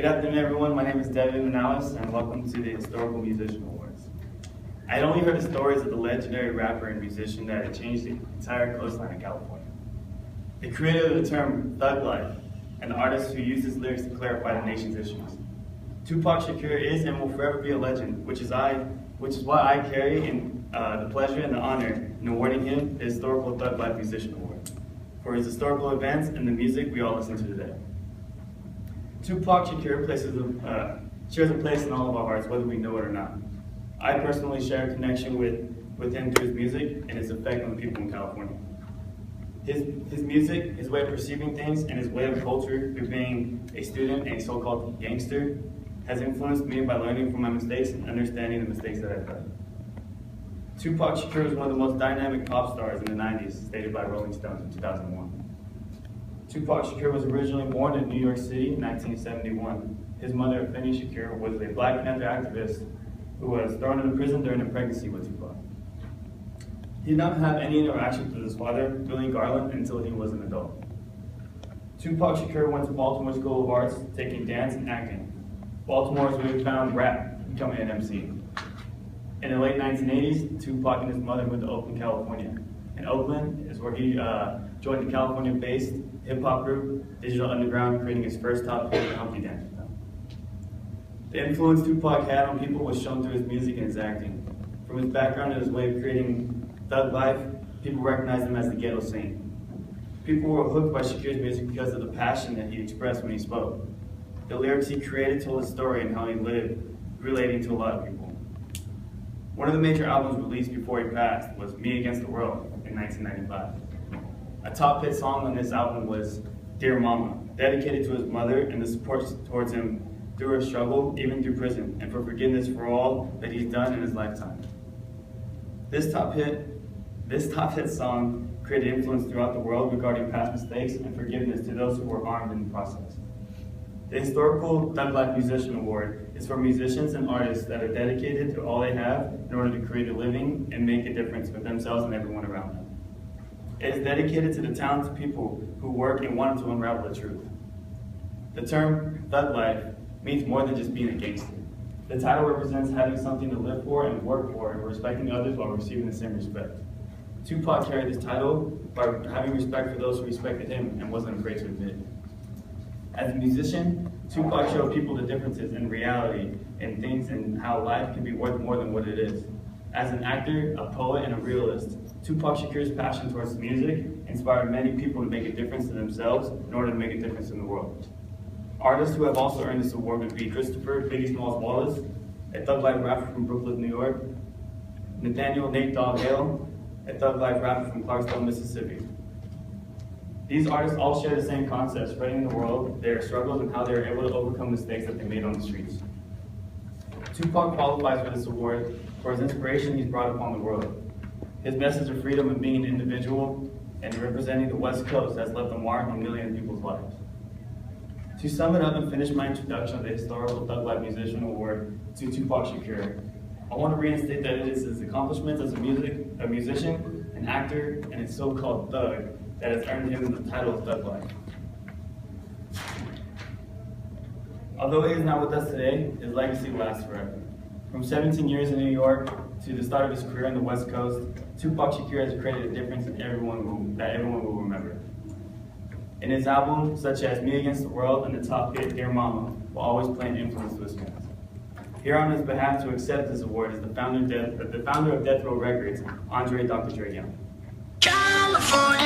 Good afternoon, everyone. My name is Devin Manalis, and welcome to the Historical Musician Awards. I had only heard the stories of the legendary rapper and musician that had changed the entire coastline of California. The creator of the term thug life, and the artist who used his lyrics to clarify the nation's issues. Tupac Shakur is and will forever be a legend, which is why I carry in the pleasure and the honor in awarding him the Historical Thug Life Musician Award for his historical events and the music we all listen to today. Tupac Shakur shares a place in all of our hearts, whether we know it or not. I personally share a connection with him through his music and his effect on the people in California. His music, his way of perceiving things, and his way of culture through being a student and a so-called gangster has influenced me by learning from my mistakes and understanding the mistakes that I've done. Tupac Shakur was one of the most dynamic pop stars in the 90s, stated by Rolling Stone in 2001. Tupac Shakur was originally born in New York City in 1971. His mother, Afeni Shakur, was a Black Panther activist who was thrown into prison during a pregnancy with Tupac. He did not have any interactions with his father, Billy Garland, until he was an adult. Tupac Shakur went to Baltimore School of Arts, taking dance and acting. Baltimore is where he found rap, becoming an MC. In the late 1980s, Tupac and his mother moved to Oakland, California. In Oakland is where he joined the California-based hip-hop group, Digital Underground, creating his first top hit, Humpty Dance. The influence Tupac had on people was shown through his music and his acting. From his background and his way of creating thug life, people recognized him as the ghetto saint. People were hooked by Shakur's music because of the passion that he expressed when he spoke. The lyrics he created told a story and how he lived, relating to a lot of people. One of the major albums released before he passed was Me Against the World in 1995. A top hit song on this album was Dear Mama, dedicated to his mother and the support towards him through her struggle, even through prison, and for forgiveness for all that he's done in his lifetime. This top hit song created influence throughout the world regarding past mistakes and forgiveness to those who were harmed in the process. The Historical Thug Life Musician Award is for musicians and artists that are dedicated to all they have in order to create a living and make a difference for themselves and everyone around them. It is dedicated to the talented people who work and want to unravel the truth. The term thug life means more than just being a gangster. The title represents having something to live for and work for, and respecting others while receiving the same respect. Tupac carried this title by having respect for those who respected him and wasn't afraid to admit it. As a musician, Tupac showed people the differences in reality and things and how life can be worth more than what it is. As an actor, a poet, and a realist, Tupac Shakur's passion towards music inspired many people to make a difference to themselves in order to make a difference in the world. Artists who have also earned this award would be Christopher Biggie Smalls Wallace, a thug life rapper from Brooklyn, New York, Nathaniel Nate Dogg Hale, a thug life rapper from Clarksville, Mississippi. These artists all share the same concept, spreading the world, their struggles, and how they were able to overcome mistakes that they made on the streets. Tupac qualifies for this award for his inspiration he's brought upon the world. His message of freedom and being an individual and representing the West Coast has left a mark on millions of people's lives. To sum it up and finish my introduction of the Historical Thug Life Musician Award to Tupac Shakur, I want to reinstate that it is his accomplishments as a musician, an actor, and a so-called thug that has earned him the title of Thug Life. Although he is not with us today, his legacy lasts forever. From 17 years in New York to the start of his career on the West Coast, Tupac Shakur has created a difference in everyone will remember. In his albums, such as Me Against the World and the top hit Dear Mama, will always play an influence to his fans. Here on his behalf to accept this award is the founder of Death Row Records, Andre Dr. Dre Young. California.